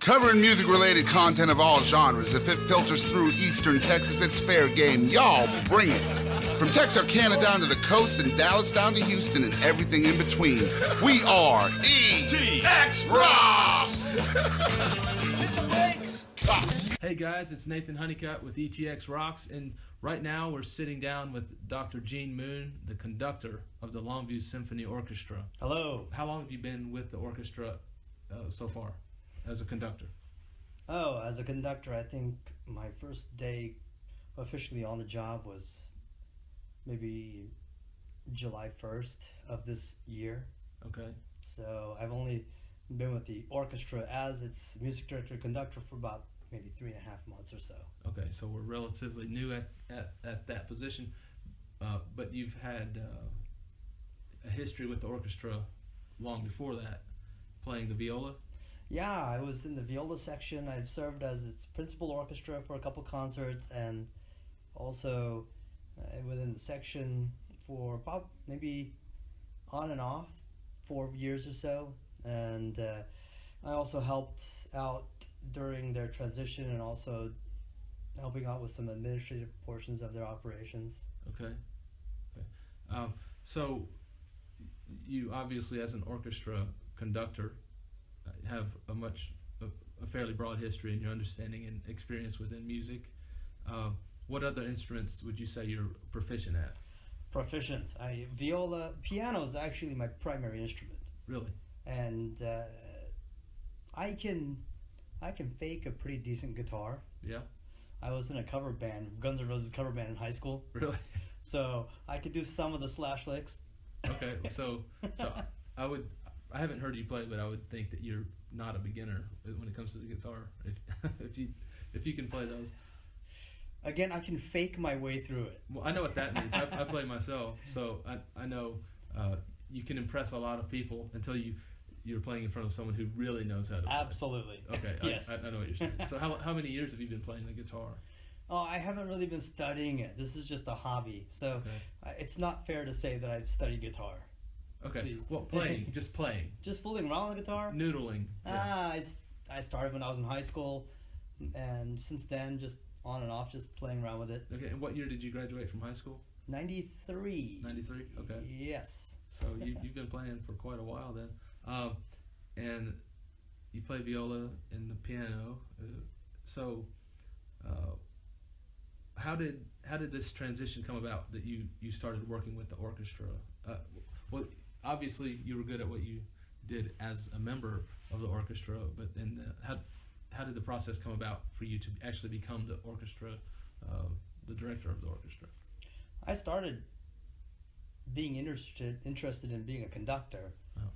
Covering music-related content of all genres. If it filters through Eastern Texas, it's fair game. Y'all bring it. From Texarkana down to the coast and Dallas down to Houston and everything in between. We are ETX ROCKS! Hit the brakes! Hey guys, it's Nathan Hunnicutt with ETX ROCKS, and right now we're sitting down with Dr. Eugene Moon, the conductor of the Longview Symphony Orchestra. Hello. How long have you been with the orchestra so far as a conductor? Oh, as a conductor, I think my first day officially on the job was maybe July 1st of this year. Okay. So I've only been with the orchestra as its music director conductor for about maybe 3.5 months or so. Okay, so we're relatively new at that position, but you've had a history with the orchestra long before that, playing the viola? Yeah, I was in the viola section. I've served as its principal orchestra for a couple concerts, and also within the section for about maybe on and off 4 years or so. And I also helped out during their transition and also helping out with some administrative portions of their operations. Okay. So you obviously, as an orchestra conductor, have a fairly broad history in your understanding and experience within music. What other instruments would you say you're proficient at? Proficient. Viola, piano is actually my primary instrument. Really? And I can fake a pretty decent guitar. Yeah. I was in a cover band, Guns N' Roses cover band in high school. Really? So I could do some of the slash licks. Okay, so I haven't heard you play, but I would think that you're not a beginner when it comes to the guitar. If you can play those. Again, I can fake my way through it. Well, I know what that means. I play myself, so I know you can impress a lot of people until you're playing in front of someone who really knows how to play. Absolutely. Okay, Yes. I know what you're saying. So how many years have you been playing the guitar? Oh, I haven't really been studying it. This is just a hobby. So it's not fair to say that I've studied guitar. Okay. Please. Well, playing, just playing. Just fooling around with the guitar? Noodling. Yeah. I started when I was in high school, and since then, just on and off, just playing around with it. Okay, and what year did you graduate from high school? 93. 93? Okay. Yes. So you've been playing for quite a while then. And you play viola and the piano. So how did this transition come about that you started working with the orchestra? Well, obviously you were good at what you did as a member of the orchestra, but then how did the process come about for you to actually become the orchestra, the director of the orchestra? I started being interested in being a conductor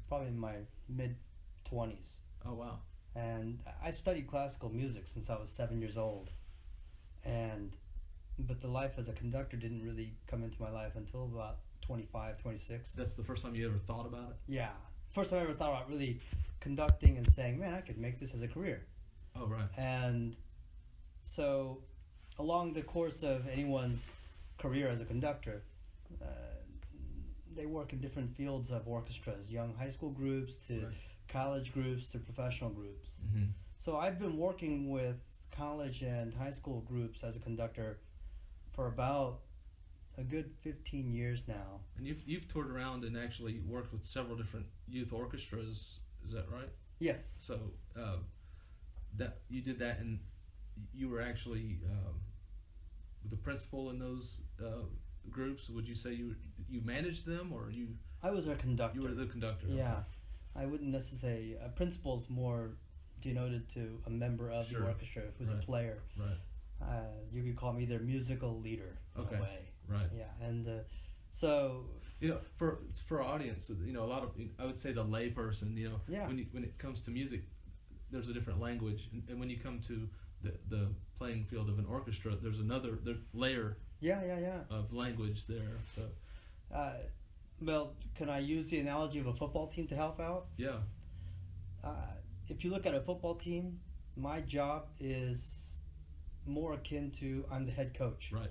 probably in my mid-20s. Oh, wow. And I studied classical music since I was 7 years old. But the life as a conductor didn't really come into my life until about 25, 26. That's the first time you ever thought about it? Yeah. First time I ever thought about really conducting and saying, man, I could make this as a career. Oh, right. And so along the course of anyone's career as a conductor, they work in different fields of orchestras, young high school groups to college groups to professional groups. Mm-hmm. So I've been working with college and high school groups as a conductor for about a good 15 years now. And you've toured around and actually worked with several different youth orchestras, is that right? Yes. So that you did that, and you were actually the principal in those groups. Would you say you managed them, or you? I was a conductor. You were the conductor. Yeah, okay. I wouldn't necessarily say a principal's more denoted to a member of the orchestra who's a player. Right. You could call me their musical leader in a way. Right. Yeah, and so for our audience, a lot of, I would say the lay person, when it comes to music, there's a different language, and when you come to the playing field of an orchestra, there's another layer. Yeah. Of language there. So. Well, can I use the analogy of a football team to help out? Yeah. If you look at a football team, my job is more akin to I'm the head coach. Right.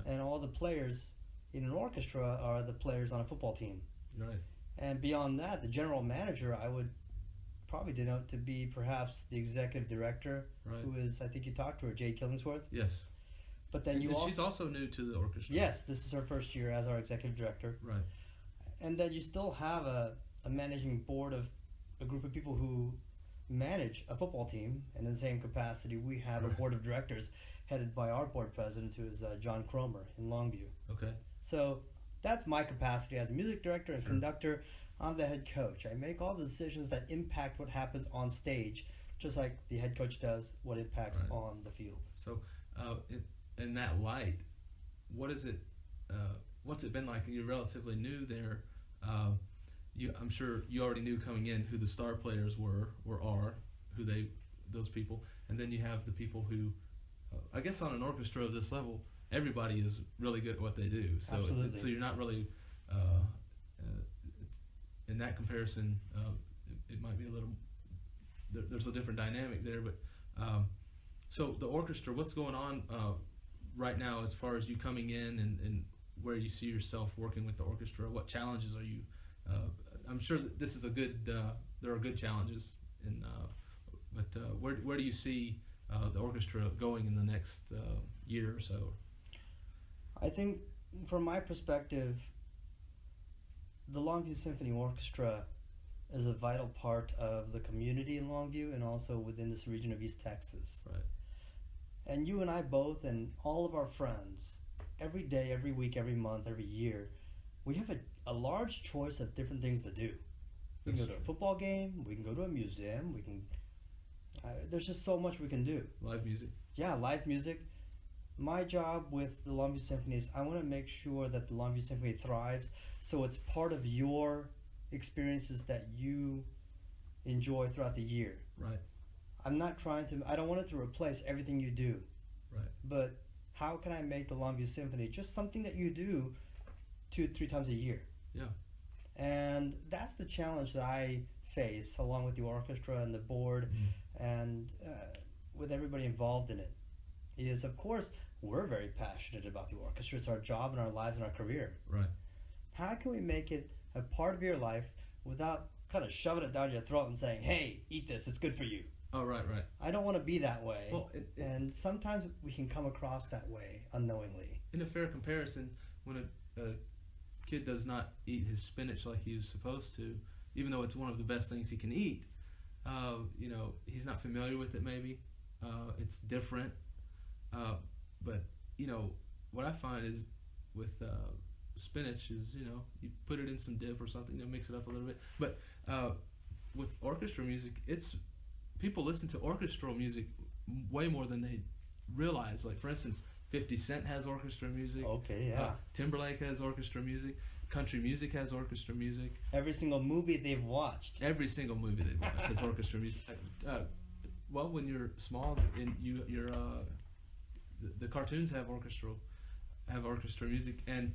And all the players in an orchestra are the players on a football team. Right. And beyond that, the general manager, I would probably denote to be perhaps the executive director, Right. who is, I think you talked to her, Jade Killingsworth. Yes. But then And she's also new to the orchestra. Yes, this is her first year as our executive director. Right. And then you still have a managing board of a group of people who manage a football team, and in the same capacity we have a Right. board of directors headed by our board president, who is John Cromer in Longview. Okay. So that's my capacity as music director and Sure. conductor. I'm the head coach. I make all the decisions that impact what happens on stage, just like the head coach does what impacts Right. on the field. So, in that light, what is it? What's it been like? You're relatively new there. I'm sure you already knew coming in who the star players were or are, those people, and then you have the people who, I guess, on an orchestra of this level, everybody is really good at what they do. So, Absolutely. So you're not really, it's, in that comparison, it might be a little. There's a different dynamic there, but so the orchestra, what's going on right now as far as you coming in and where you see yourself working with the orchestra? What challenges are you? I'm sure that this is a good. There are good challenges, but where do you see the orchestra going in the next year or so? I think, from my perspective, the Longview Symphony Orchestra is a vital part of the community in Longview and also within this region of East Texas. Right. And you and I both, and all of our friends, every day, every week, every month, every year, we have a large choice of different things to do. We can go to a football game, we can go to a museum, we can. There's just so much we can do. Live music. Yeah, live music. My job with the Longview Symphony is I want to make sure that the Longview Symphony thrives, so it's part of your experiences that you enjoy throughout the year. Right. I don't want it to replace everything you do. Right. But how can I make the Longview Symphony just something that you do 2-3 times a year? Yeah. And that's the challenge that I face, along with the orchestra and the board, and with everybody involved in it. Is, of course, we're very passionate about the orchestra. It's our job and our lives and our career. Right. How can we make it a part of your life without kind of shoving it down your throat and saying, hey, eat this, it's good for you? Oh, right. I don't want to be that way. Well, and sometimes we can come across that way unknowingly. in a fair comparison, when a kid does not eat his spinach like he was supposed to, even though it's one of the best things he can eat, he's not familiar with it maybe. It's different. But, what I find is with spinach is, you put it in some dip or something, mix it up a little bit. But with orchestra music, people listen to orchestral music way more than they realize. Like, for instance, 50 Cent has orchestra music. Okay, yeah. Timberlake has orchestra music. Country music has orchestra music. Every single movie they've watched. Every single movie they've watched has orchestra music. Well, when you're small, the cartoons have orchestra music, and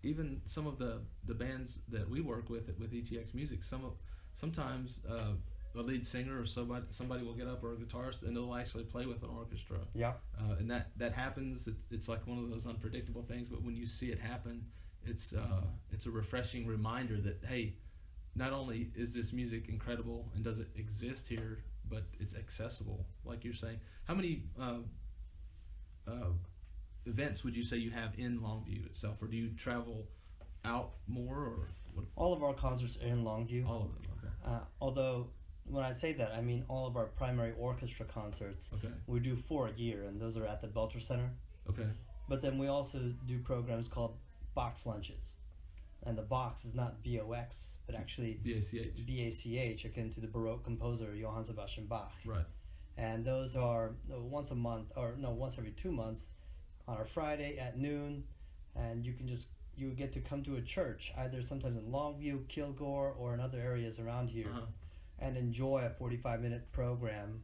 even some of the bands that we work with ETX Music, sometimes a lead singer or somebody will get up, or a guitarist, and they'll actually play with an orchestra. Yeah. And that happens. It's like one of those unpredictable things, but when you see it happen, it's a refreshing reminder that, hey, not only is this music incredible and does it exist here, but it's accessible, like you're saying. How many events would you say you have in Longview itself, or do you travel out more, or what? All of our concerts are in Longview. All of them, okay. Although, when I say that, I mean all of our primary orchestra concerts. Okay. We do 4 a year, and those are at the Belcher Center. Okay. But then we also do programs called box lunches. And the box is not B-O-X, but actually BACH. B-A-C-H, akin to the Baroque composer Johann Sebastian Bach. Right. And those are once every 2 months on a Friday at noon. And you get to come to a church, either sometimes in Longview, Kilgore, or in other areas around here, and enjoy a 45-minute program.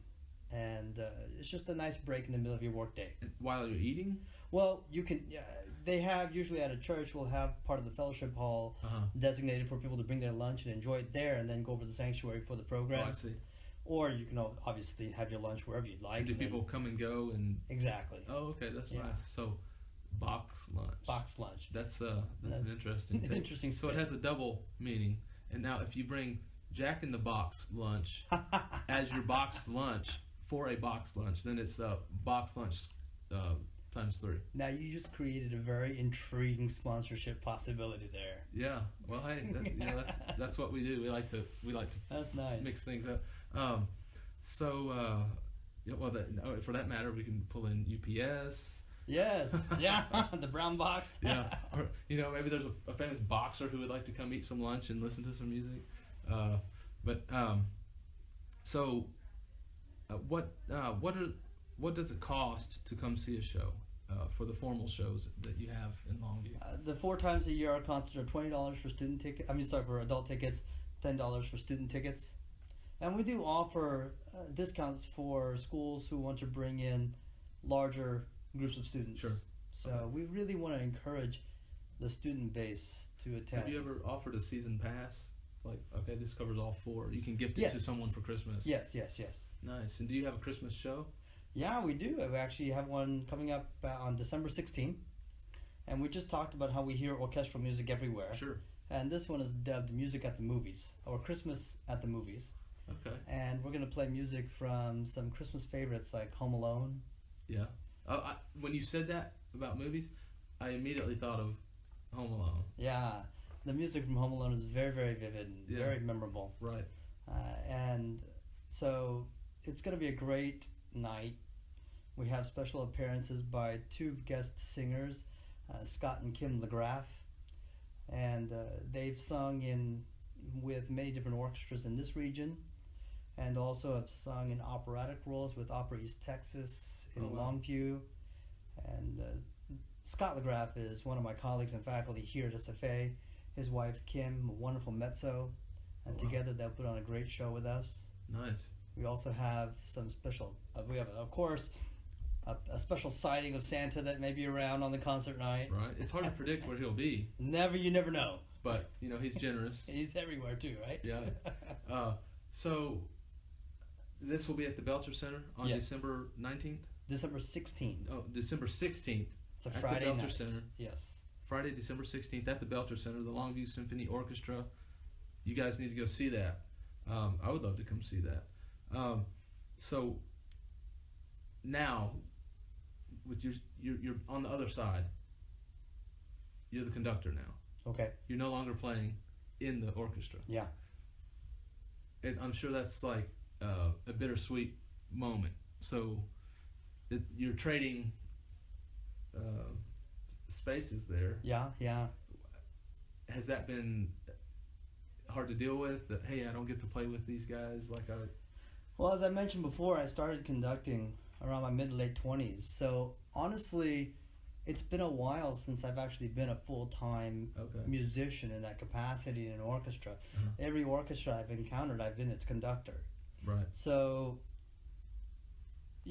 And it's just a nice break in the middle of your workday. While you're eating? Well, you can. They have, usually at a church, will have part of the fellowship hall designated for people to bring their lunch and enjoy it there, and then go over to the sanctuary for the program. Oh, I see. Or you can obviously have your lunch wherever you'd like. And do people come and go and? Exactly. Oh, okay, that's nice. So, box lunch. Box lunch. That's an interesting thing. Interesting. So it has a double meaning. And now, if you bring Jack in the Box lunch as your boxed lunch for a boxed lunch, then it's box lunch times 3. Now you just created a very intriguing sponsorship possibility there. Yeah. Well, hey, that's what we do. We like to That's nice. mix things up. For that matter, we can pull in UPS. Yes. Yeah. The brown box. Yeah. Or maybe there's a famous boxer who would like to come eat some lunch and listen to some music. What does it cost to come see a show for the formal shows that you have in Longview? The 4 times a year our concerts are $20 for student tickets. For adult tickets, $10 for student tickets, and we do offer discounts for schools who want to bring in larger groups of students. Sure. So we really want to encourage the student base to attend. Have you ever offered a season pass? Like, okay, this covers all 4. You can gift it Yes. to someone for Christmas. Yes. Nice. And do you have a Christmas show? Yeah, we do. We actually have one coming up on December 16th. And we just talked about how we hear orchestral music everywhere. Sure. And this one is dubbed Music at the Movies, or Christmas at the Movies. Okay. And we're going to play music from some Christmas favorites like Home Alone. Yeah. When you said that about movies, I immediately thought of Home Alone. Yeah. The music from Home Alone is very, very vivid and very memorable. Right. And so it's going to be a great night. We have special appearances by 2 guest singers, Scott and Kim LeGraff. And they've sung with many different orchestras in this region, and also have sung in operatic roles with Opera East Texas in Longview. And Scott LeGraff is one of my colleagues and faculty here at SFA. His wife Kim, a wonderful mezzo, and together they'll put on a great show with us. Nice. We also have some special. We have, of course, a special sighting of Santa that may be around on the concert night. Right. It's hard to predict where he'll be. You never know. But he's generous. He's everywhere too, right? Yeah. So this will be at the Belcher Center on December 19th. December 16th. Oh, December 16th. It's a Friday at the Belcher night. Center. Yes. Friday, December 16th at the Belcher Center, the Longview Symphony Orchestra. You guys need to go see that. I would love to come see that. So now, with you're on the other side. You're the conductor now. Okay. You're no longer playing in the orchestra. Yeah. And I'm sure that's like a bittersweet moment. So you're trading spaces there. Yeah. Has that been hard to deal with? That, hey, I don't get to play with these guys like I... Well, as I mentioned before, I started conducting around my mid-late 20s. So honestly, it's been a while since I've actually been a full-time musician in that capacity in an orchestra. Every orchestra I've encountered, I've been its conductor. Right. So,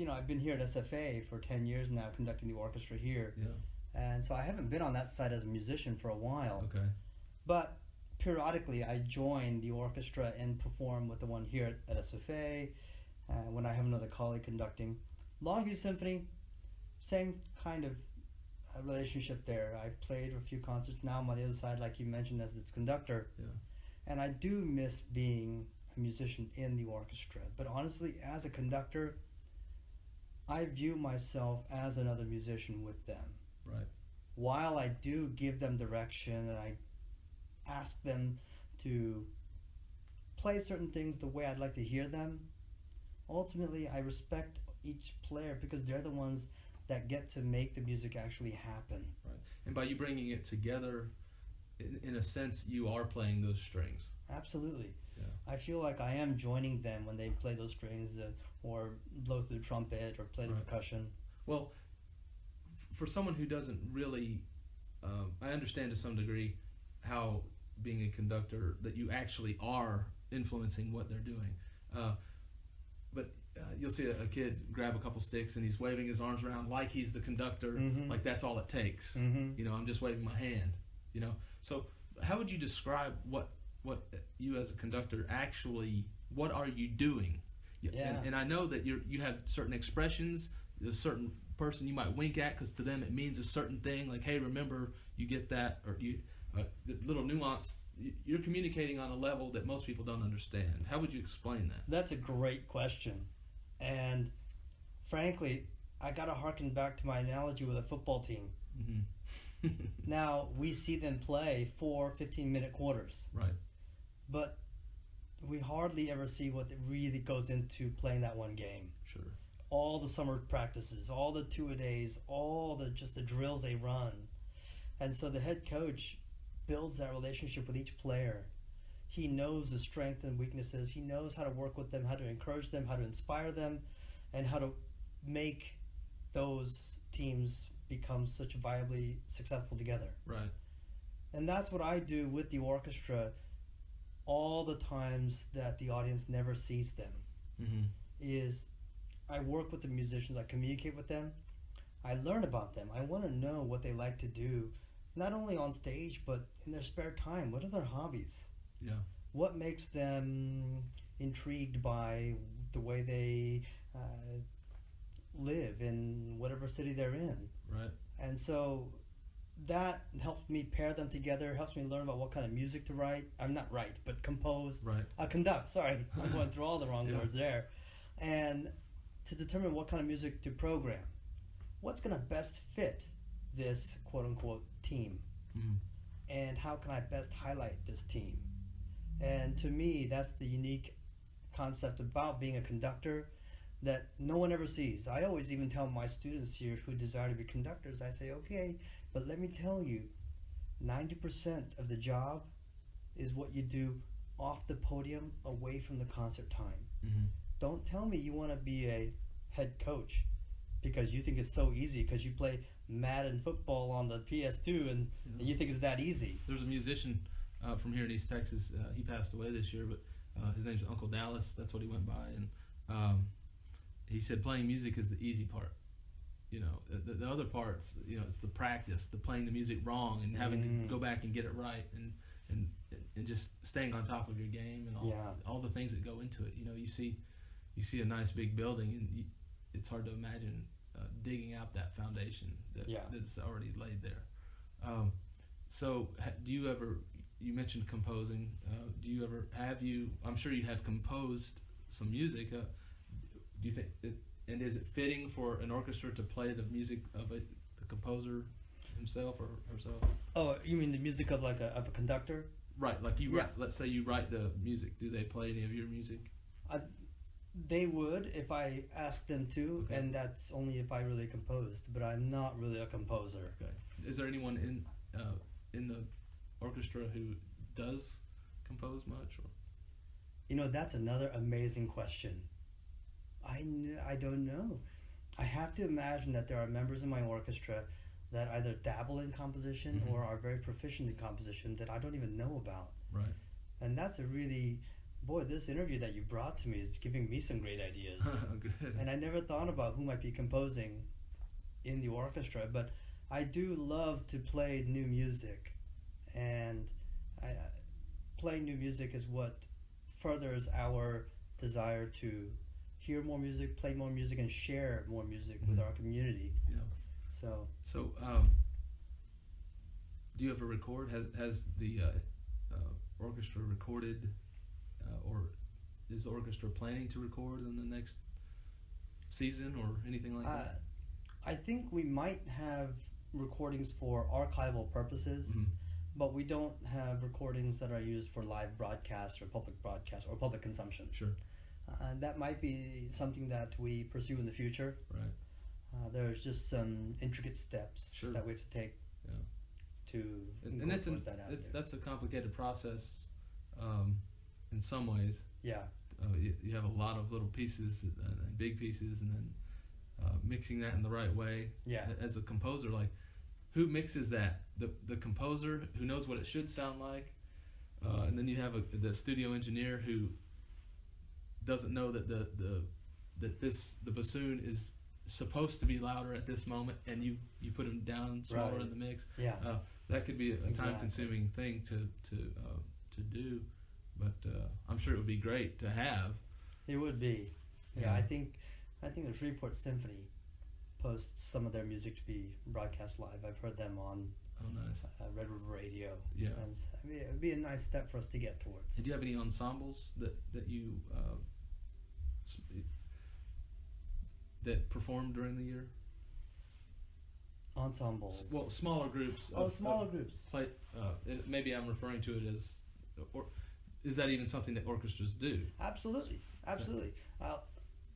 I've been here at SFA for 10 years now, conducting the orchestra here. Yeah. And so I haven't been on that side as a musician for a while. Okay. But periodically I join the orchestra and perform with the one here at SFA when I have another colleague conducting. Longview Symphony, same kind of relationship there. I've played a few concerts. Now I'm on the other side, like you mentioned, as its conductor. Yeah. And I do miss being a musician in the orchestra. But honestly, as a conductor, I view myself as another musician with them. Right. While I do give them direction and I ask them to play certain things the way I'd like to hear them, ultimately I respect each player because they're the ones that get to make the music actually happen. Right. And by you bringing it together, in a sense, you are playing those strings. Absolutely. Yeah. I feel like I am joining them when they play those strings or blow through the trumpet or play the percussion. Well, for someone who doesn't really, I understand to some degree how being a conductor, that you actually are influencing what they're doing. But you'll see a kid grab a couple sticks and he's waving his arms around like he's the conductor, like that's all it takes. I'm just waving my hand. So how would you describe what you as a conductor actually, what are you doing? Yeah. And I know that you have certain expressions. A certain person you might wink at because to them it means a certain thing, like, hey, remember you get that, or you the little nuance. You're communicating on a level that most people don't understand. How would you explain that? That's a great question. And frankly, I got to harken back to my analogy with a football team. Mm-hmm. Now, we see them play 4 15-minute quarters. Right. But we hardly ever see what really goes into playing that one game. Sure. All the summer practices, all the two-a-days, all the drills they run. And so the head coach builds that relationship with each player. He knows the strengths and weaknesses. He knows how to work with them, how to encourage them, how to inspire them, and how to make those teams become such viably successful together. Right. And that's what I do with the orchestra all the times that the audience never sees them. Mm-hmm. Is I work with the musicians, I communicate with them, I learn about them. I want to know what they like to do, not only on stage, but in their spare time. What are their hobbies? Yeah. What makes them intrigued by the way they live in whatever city they're in? Right. And so that helps me pair them together, helps me learn about what kind of music to write. I'm not write, but compose. Right. Conduct, sorry. I'm going through all the wrong Yeah. words there. And to determine what kind of music to program. What's going to best fit this quote-unquote team? Mm-hmm. And how can I best highlight this team? And to me, that's the unique concept about being a conductor that no one ever sees. I always even tell my students here who desire to be conductors, I say, okay, but let me tell you, 90% of the job is what you do off the podium, away from the concert time. Mm-hmm. Don't tell me you want to be a head coach because you think it's so easy because you play Madden football on the PS2 and you think it's that easy. There's a musician from here in East Texas. He passed away this year, but his name's Uncle Dallas. That's what he went by, and he said playing music is the easy part. You know, the other parts, you know, it's the practice, the playing the music wrong and having to go back and get it right, and just staying on top of your game and all the things that go into it. You know, you see a nice big building, and it's hard to imagine digging out that foundation that's already laid there. So do you ever, you mentioned composing, do you ever, I'm sure you have composed some music, do you think, and is it fitting for an orchestra to play the music of the composer himself or herself? Oh, you mean the music of like a conductor? Right, like you write, let's say you write the music, do they play any of your music? They would if I asked them to, okay. And that's only if I really composed, but I'm not really a composer. Okay. Is there anyone in the orchestra who does compose much? Or? You know, that's another amazing question. I don't know. I have to imagine that there are members in my orchestra that either dabble in composition or are very proficient in composition that I don't even know about. Right. And that's a really... Boy, this interview that you brought to me is giving me some great ideas. Good. And I never thought about who might be composing in the orchestra, but I do love to play new music. And playing new music is what furthers our desire to hear more music, play more music, and share more music with our community. Yeah. So, do you ever record? Has the orchestra recorded? Or is the orchestra planning to record in the next season or anything like that? I think we might have recordings for archival purposes, but we don't have recordings that are used for live broadcast or public broadcast or public consumption. Sure. That might be something that we pursue in the future. Right. There's just some intricate steps that we have to take to and that's a complicated process. In some ways, you have a lot of little pieces and big pieces, and then mixing that in the right way. As a composer, like who mixes that? The composer who knows what it should sound like, and then you have the studio engineer who doesn't know that the bassoon is supposed to be louder at this moment, and you put them down smaller in the mix. That could be a time-consuming thing to do. But I'm sure it would be great to have. It would be. Yeah, I think the Shreveport Symphony posts some of their music to be broadcast live. I've heard them on Oh, nice. Red River Radio. Yeah. And I mean, it would be a nice step for us to get towards. Did you have any ensembles that you that performed during the year? Ensembles. Well, smaller groups. Smaller groups. Play. Maybe I'm referring to it as, or is that even something that orchestras do? Absolutely.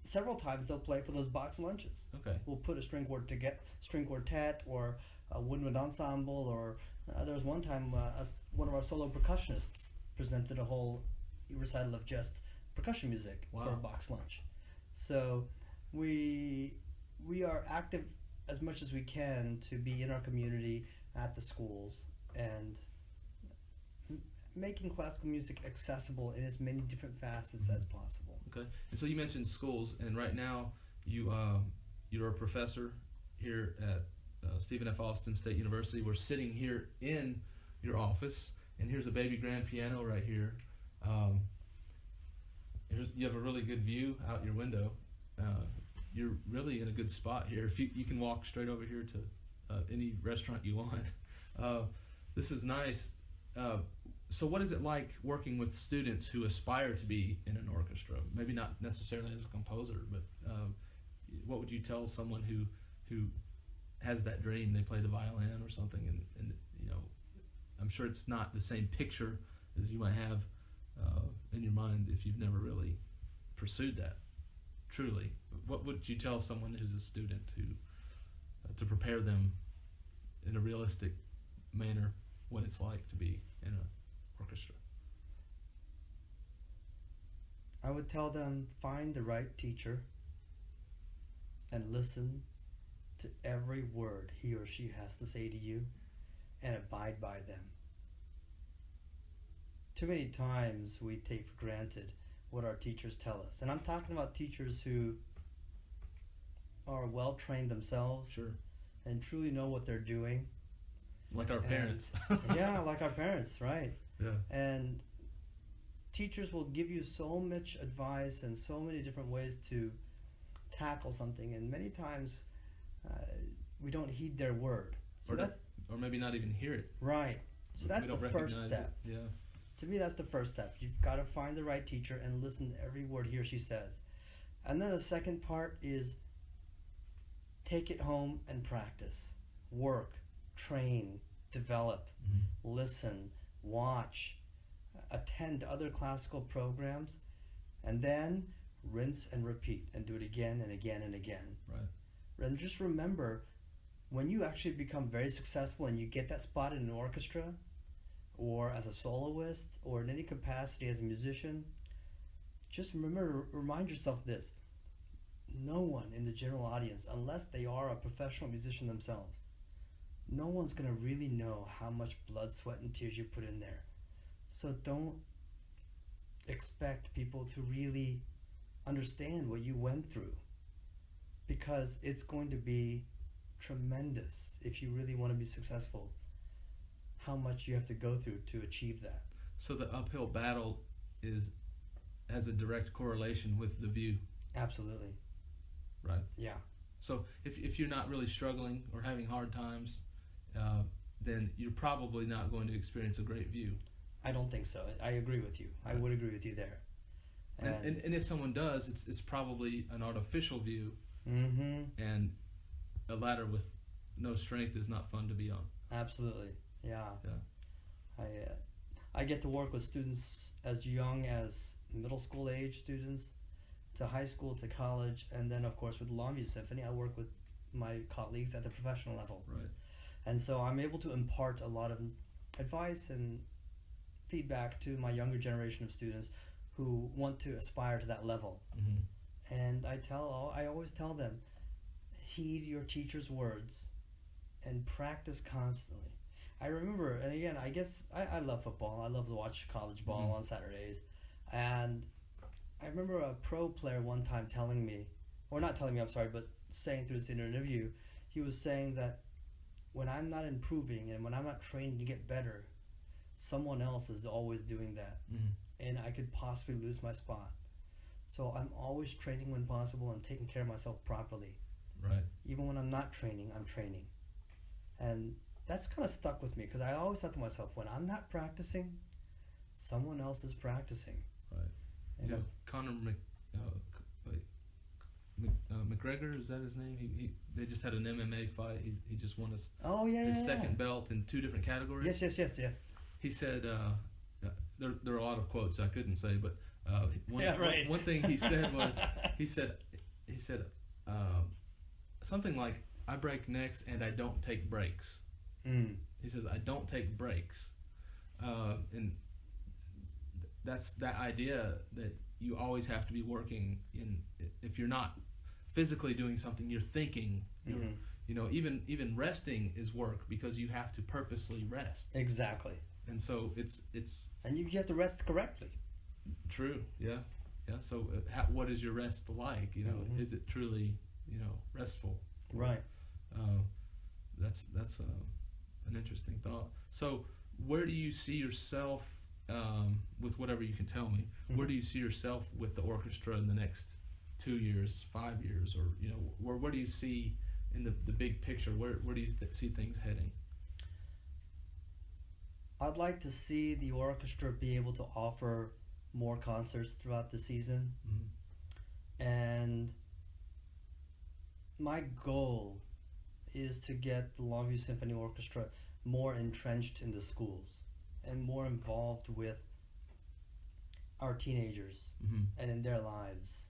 Several times they'll play for those box lunches. Okay. We'll put a string quartet or a woodwind ensemble, or there was one time one of our solo percussionists presented a whole recital of just percussion music for a box lunch. So we are active as much as we can to be in our community, at the schools, and making classical music accessible in as many different facets as possible. Okay. And so you mentioned schools, and right now you're a professor here at Stephen F. Austin State University. We're sitting here in your office, and here's a baby grand piano right here. You have a really good view out your window. You're really in a good spot here. If you can walk straight over here to any restaurant you want. This is nice. So what is it like working with students who aspire to be in an orchestra? Maybe not necessarily as a composer, but what would you tell someone who has that dream? They play the violin or something, and you know, I'm sure it's not the same picture as you might have in your mind if you've never really pursued that truly. What would you tell someone who's a student to prepare them in a realistic manner what it's like to be in an orchestra? I would tell them, find the right teacher and listen to every word he or she has to say to you and abide by them. Too many times we take for granted what our teachers tell us. And I'm talking about teachers who are well trained themselves. Sure. And truly know what they're doing. Like our parents. Yeah, like our parents, right. Yeah. And teachers will give you so much advice and so many different ways to tackle something, and many times we don't heed their word. So or maybe not even hear it. Right. So that's the first step. Yeah. To me, that's the first step. You've got to find the right teacher and listen to every word he or she says. And then the second part is take it home and practice. Work, train, develop, listen, watch, attend other classical programs, and then rinse and repeat and do it again and again and again. Right. And just remember, when you actually become very successful and you get that spot in an orchestra, or as a soloist, or in any capacity as a musician, just remind yourself this. No one in the general audience, unless they are a professional musician themselves, no one's going to really know how much blood, sweat, and tears you put in there. So don't expect people to really understand what you went through, because it's going to be tremendous if you really want to be successful, how much you have to go through to achieve that. So the uphill battle has a direct correlation with the view. Absolutely. Right. Yeah. So if you're not really struggling or having hard times, then you're probably not going to experience a great view. I don't think so. I agree with you. Right. I would agree with you there. And if someone does, it's probably an artificial view, and a ladder with no strength is not fun to be on. Absolutely. Yeah. Yeah. I get to work with students as young as middle school age students to high school to college, and then of course with Longview Symphony I work with my colleagues at the professional level. Right. And so I'm able to impart a lot of advice and feedback to my younger generation of students who want to aspire to that level. And I always tell them, heed your teacher's words and practice constantly. I remember, and again, I guess I love football. I love to watch college ball on Saturdays. And I remember a pro player one time telling me, or not telling me, I'm sorry, but saying through this interview, he was saying that when I'm not improving and when I'm not training to get better, someone else is always doing that. And I could possibly lose my spot. So I'm always training when possible and taking care of myself properly. Right. Even when I'm not training, I'm training. And that's kind of stuck with me because I always thought to myself, when I'm not practicing, someone else is practicing. Right. And You know, Conor McGregor, is that his name? They just had an MMA fight. He just won his second belt in 2 different categories. Yes. He said there are a lot of quotes I couldn't say, but one thing he said was he said something like, I break necks and I don't take breaks. He says, I don't take breaks, and that's that idea that you always have to be working. If you're not physically doing something, you're thinking. You know, even resting is work because you have to purposely rest. Exactly. And so it's and you have to rest correctly. True. Yeah. So what is your rest like? You know, is it truly, you know, restful? Right. That's an interesting thought. So where do you see yourself with whatever you can tell me? Where do you see yourself with the orchestra in the next 2 years, 5 years, or you know, where do you see in the big picture? Where do you see things heading? I'd like to see the orchestra be able to offer more concerts throughout the season. And my goal is to get the Longview Symphony Orchestra more entrenched in the schools and more involved with our teenagers and in their lives,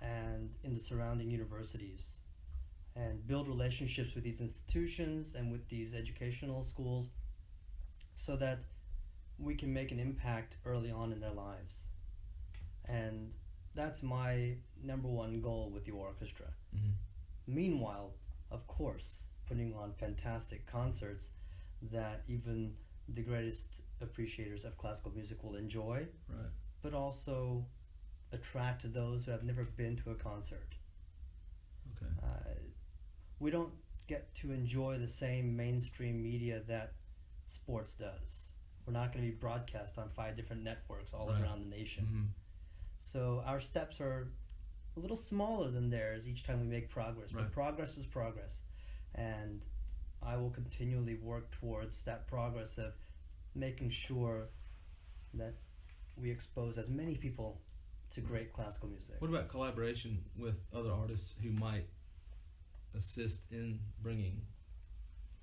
and in the surrounding universities, and build relationships with these institutions and with these educational schools so that we can make an impact early on in their lives. And that's my number one goal with the orchestra. Meanwhile, of course, putting on fantastic concerts that even the greatest appreciators of classical music will enjoy, but also attract those who have never been to a concert. We don't get to enjoy the same mainstream media that sports does. We're not going to be broadcast on 5 different networks all around the nation. So our steps are a little smaller than theirs each time we make progress, but progress is progress. And I will continually work towards that progress of making sure that we expose as many people to great classical music. What about collaboration with other artists who might assist in bringing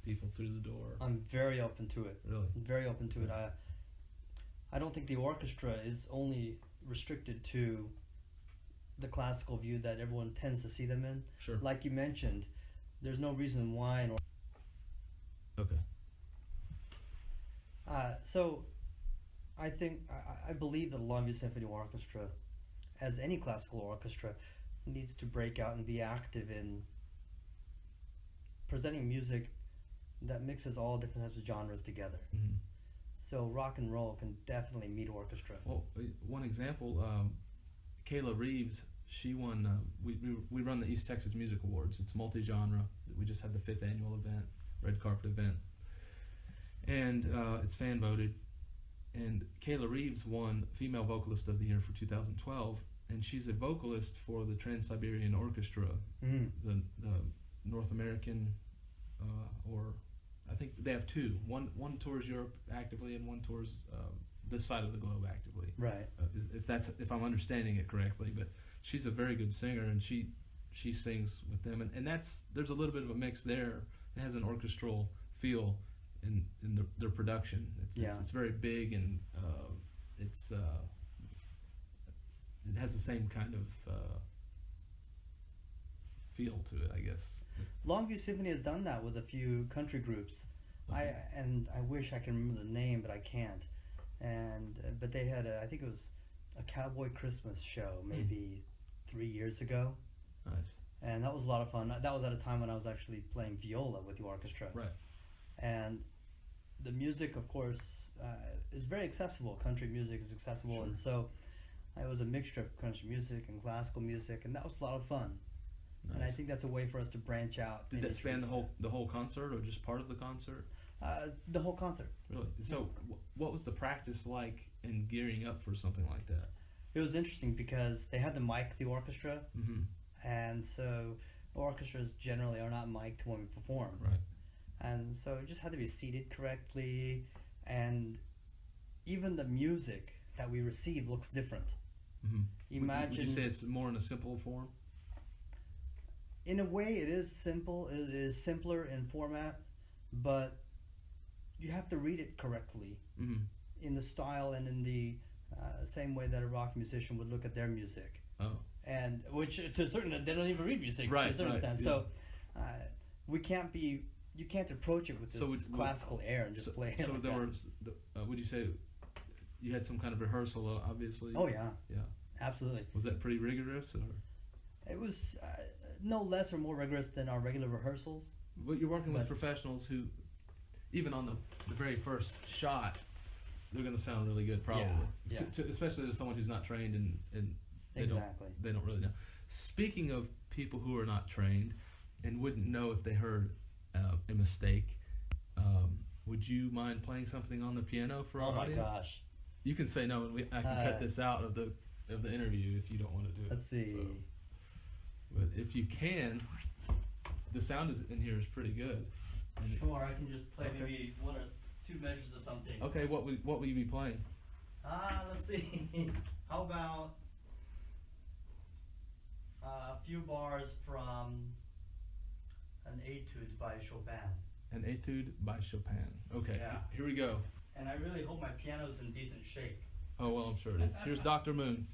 people through the door? I'm very open to it. Really? I'm very open to it. I don't think the orchestra is only restricted to the classical view that everyone tends to see them in. Sure. Like you mentioned, there's no reason why. So I think, I believe that the Longview Symphony Orchestra, as any classical orchestra, needs to break out and be active in presenting music that mixes all different types of genres together. So rock and roll can definitely meet orchestra. Well, one example, Kayla Reeves, she won, we run the East Texas Music Awards. It's multi-genre. We just had the 5th annual event, red carpet event. And it's fan voted. And Kayla Reeves won Female Vocalist of the Year for 2012. And she's a vocalist for the Trans-Siberian Orchestra, the North American, or I think they have 2. One tours Europe actively, and one tours this side of the globe actively. Right. If I'm understanding it correctly, but she's a very good singer, and she sings with them, and there's a little bit of a mix there. It has an orchestral feel in their production. It's very big, and it has the same kind of feel to it, I guess. Longview Symphony has done that with a few country groups. I wish I can remember the name, but I can't. But they had I think it was a Cowboy Christmas show maybe 3 years ago. Nice. And that was a lot of fun. That was at a time when I was actually playing viola with the orchestra. Right. And the music, of course, is very accessible. Country music is accessible, Sure. And so it was a mixture of country music and classical music, and that was a lot of fun. Nice. And I think that's a way for us to branch out. Did that span the whole concert, or just part of the concert? The whole concert. Really? So, what was the practice like in gearing up for something like that? It was interesting because they had the mic, the orchestra, and so orchestras generally are not mic'd when we perform. Right. And so it just had to be seated correctly, and even the music that we receive looks different. Mm-hmm. Imagine. Would you say it's more in a simple form? In a way, it is simple. It is simpler in format, but you have to read it correctly in the style and in the same way that a rock musician would look at their music. Oh. And which, to a certain extent, they don't even read music to a certain extent. Yeah. So you can't approach it with this classical air and just play it. So like there that. were, would you say you had some kind of rehearsal, obviously? Oh yeah. Yeah. Absolutely. Was that pretty rigorous, or? It was no less or more rigorous than our regular rehearsals. But you're working with professionals who, even on the very first shot, they're going to sound really good, probably. Yeah. Especially to someone who's not trained and they don't really know. Speaking of people who are not trained and wouldn't know if they heard a mistake, would you mind playing something on the piano for our audience? Oh my gosh! You can say no, and I can cut this out of the interview if you don't want to do it. Let's see. So, but if you can, the sound in here is pretty good. Sure, I can just play maybe 1 or 2 measures of something. Okay, what will you be playing? Let's see. How about a few bars from an etude by Chopin. An etude by Chopin. Okay, yeah. Here we go. And I really hope my piano's in decent shape. Oh, well, I'm sure it is. Here's Dr. Moon.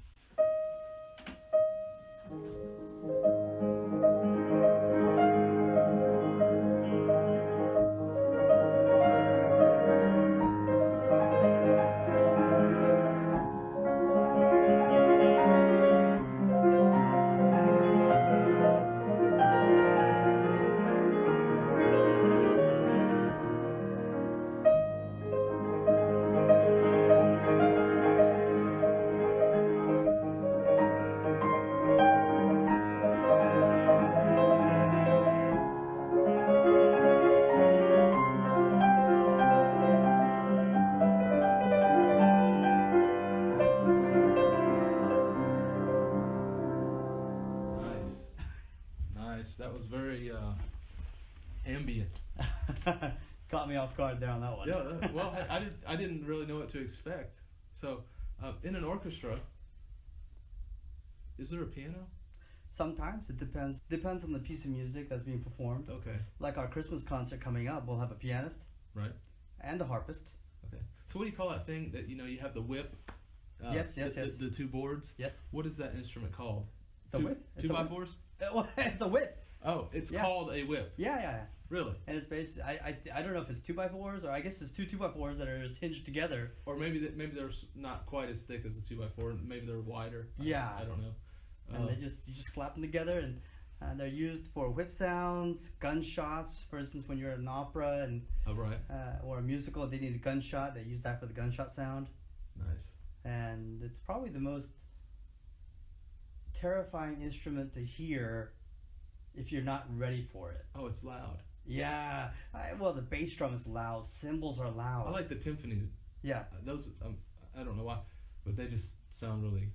That was very ambient. Caught me off guard there on that one. Yeah, well, I didn't really know what to expect. So, in an orchestra, is there a piano? Sometimes it depends. Depends on the piece of music that's being performed. Okay. Like our Christmas concert coming up, we'll have a pianist. Right. And a harpist. Okay. So what do you call that thing that you have the whip? Yes. The 2 boards. Yes. What is that instrument called? The whip. 2x4s? It's a whip. Oh, it's called a whip. Yeah. Really? And it's based. I don't know if it's 2x4s or I guess it's 2 2x4s that are hinged together. Or maybe they're not quite as thick as a 2x4. Maybe they're wider. Yeah. I don't know. And you just slap them together, and they're used for whip sounds, gunshots. For instance, when you're at an opera and or a musical, they need a gunshot. They use that for the gunshot sound. Nice. And it's probably the most terrifying instrument to hear if you're not ready for it. Oh, it's loud. Yeah. Well, the bass drum is loud. Cymbals are loud. I like the timpanis. Yeah. Those, I don't know why, but they just sound really...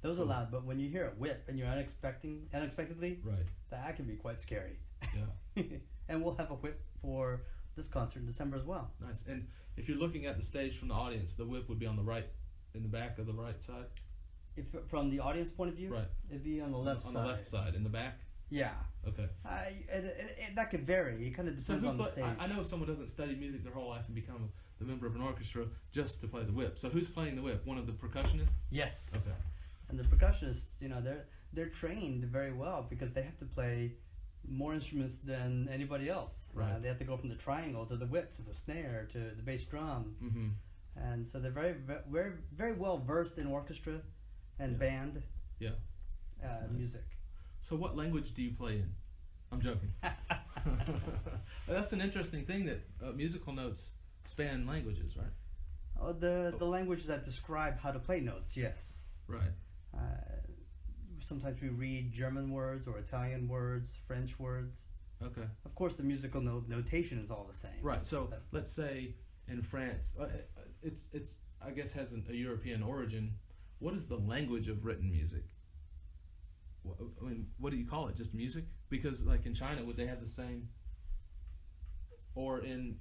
Those are loud, but when you hear a whip and you're unexpectedly, right, that can be quite scary. Yeah. And we'll have a whip for this concert in December as well. Nice. And if you're looking at the stage from the audience, the whip would be on the right, in the back of the right side? If from the audience point of view, right, it'd be on the left side. On the left side, in the back? Yeah. Okay. That could vary. It kind of depends on the stage. I know someone doesn't study music their whole life and become the member of an orchestra just to play the whip. So who's playing the whip? One of the percussionists? Yes. Okay. And the percussionists, they're trained very well because they have to play more instruments than anybody else. Right. They have to go from the triangle to the whip to the snare to the bass drum. Mm-hmm. And so they're very, very, very well versed in orchestra and band music. So what language do you play in? I'm joking. That's an interesting thing that musical notes span languages, right? Oh, the languages that describe how to play notes, yes. Right. Sometimes we read German words or Italian words, French words. Okay. Of course, the musical notation is all the same. Right. So let's say in France, it's I guess has a European origin. What is the language of written music? I mean, what do you call it? Just music? Because like in China, would they have the same? or in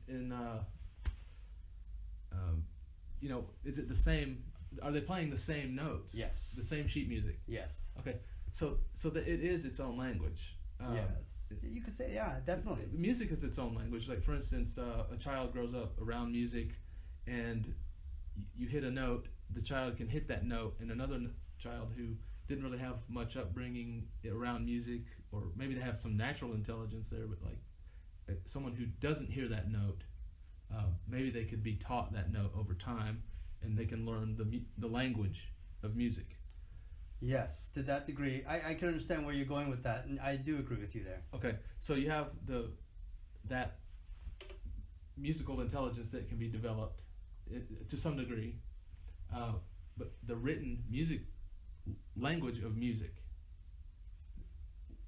you know, is it the same? Are they playing the same notes? Yes. The same sheet music. Yes. Okay, so that it is its own language. Yes. You could say, yeah, definitely. Music is its own language. Like, for instance, a child grows up around music, and you hit a note. The child can hit that note, and another child who didn't really have much upbringing around music, or maybe they have some natural intelligence there, but like someone who doesn't hear that note, maybe they could be taught that note over time, and they can learn the language of music. Yes, to that degree. I can understand where you're going with that, and I do agree with you there. Okay, so you have that musical intelligence that can be developed to some degree, but the written music, language of music,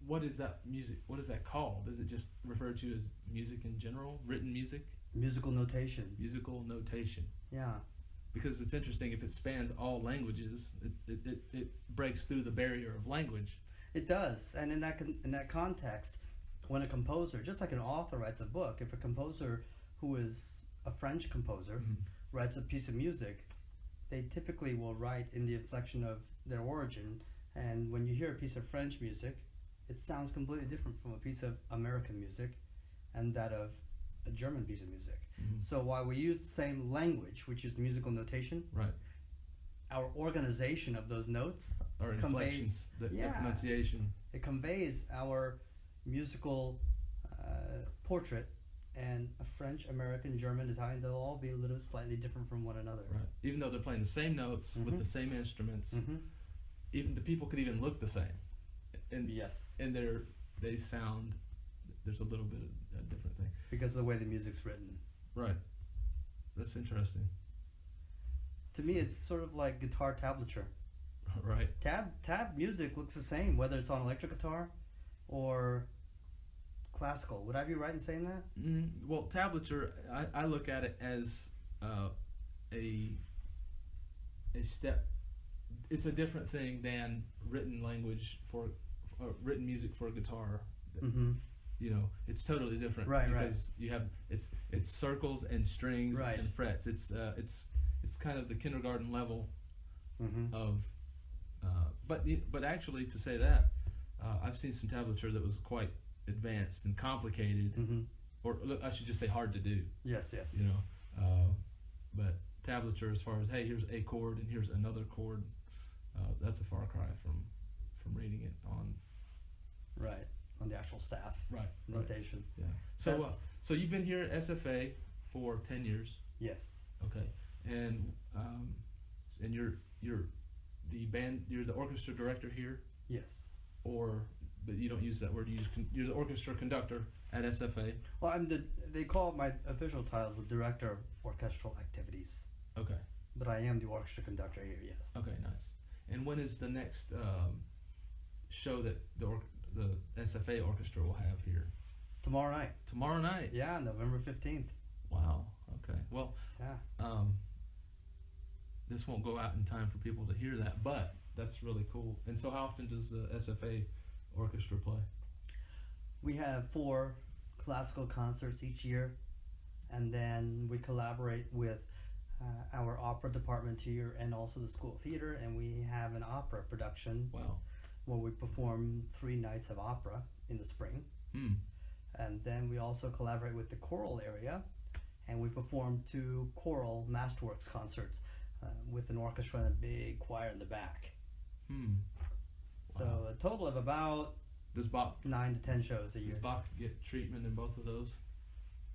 what is that music? What is that called? Is it just referred to as music in general? Written music? Musical notation. Musical notation. Yeah. Because it's interesting, if it spans all languages, it breaks through the barrier of language. It does, and in that context, when a composer, just like an author writes a book, if a composer who is a French composer writes a piece of music, they typically will write in the inflection of their origin, and when you hear a piece of French music, it sounds completely different from a piece of American music and that of a German piece of music. So while we use the same language, which is the musical notation, right, our organization of those notes or inflections, the pronunciation, it conveys our musical portrait. And a French, American, German, Italian, they'll all be a little slightly different from one another. Right. Even though they're playing the same notes with the same instruments, even the people could even look the same. And yes. And they sound, there's a little bit of a different thing. Because of the way the music's written. Right. That's interesting. To me, it's sort of like guitar tablature. Right. Tab music looks the same, whether it's on electric guitar or classical. Would I be right in saying that? Well, tablature, I look at it as a step. It's a different thing than written language for written music for guitar. You know, it's totally different. Right, because you have it's circles and strings right. and frets. It's kind of the kindergarten level of. But actually, to say that, I've seen some tablature that was quite advanced and complicated, or I should just say hard to do. Yes. You know, but tablature, as far as, hey, here's a chord and here's another chord, that's a far cry from reading it on. Right, on the actual staff. Right. Notation. Yeah. So so you've been here at SFA for 10 years. Yes. Okay, and you're the orchestra director here. Yes. But you don't use that word. You're the orchestra conductor at SFA. Well, they call my official title is the director of orchestral activities. Okay. But I am the orchestra conductor here. Yes. Okay, nice. And when is the next show that the SFA orchestra will have here? Tomorrow night. Tomorrow night. Yeah, November 15th. Wow. Okay. Well. Yeah. This won't go out in time for people to hear that, but that's really cool. And so, how often does the SFA orchestra play? We have 4 classical concerts each year, and then we collaborate with our opera department here and also the school theater, and we have an opera production. Wow. Where we perform 3 nights of opera in the spring. And then we also collaborate with the choral area, and we perform 2 choral masterworks concerts with an orchestra and a big choir in the back. So Wow. a total of about Does Bach 9 to 10 shows a year. Does Bach get treatment in both of those?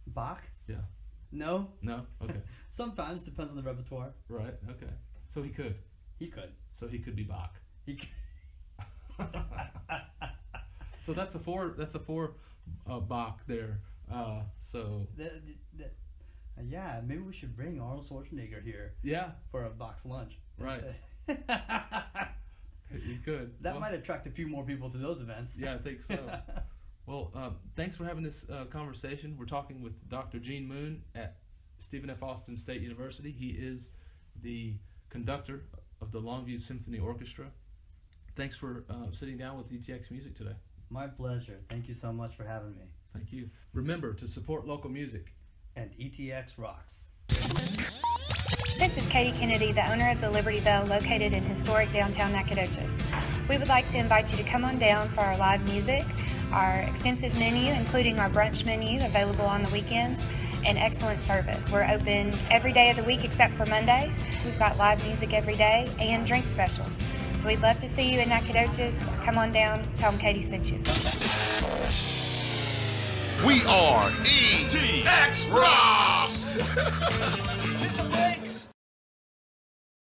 Bach? Yeah. No. No? Okay. Sometimes, depends on the repertoire. Right, okay. So he could. He could. So he could be Bach. He could. So that's a 4 Bach there. Yeah, maybe we should bring Arnold Schwarzenegger here. Yeah. For a box lunch. Right. You could. That might attract a few more people to those events. Yeah, I think so. Well, thanks for having this conversation. We're talking with Dr. Gene Moon at Stephen F. Austin State University. He is the conductor of the Longview Symphony Orchestra. Thanks for sitting down with ETX Music today. My pleasure. Thank you so much for having me. Thank you. Remember to support local music. And ETX rocks. This is Katie Kennedy, the owner of the Liberty Bell located in historic downtown Nacogdoches. We would like to invite you to come on down for our live music, our extensive menu, including our brunch menu available on the weekends, and excellent service. We're open every day of the week except for Monday. We've got live music every day and drink specials. So we'd love to see you in Nacogdoches. Come on down, tell them Katie sent you. We are ETX ROCKS! Hit the brakes!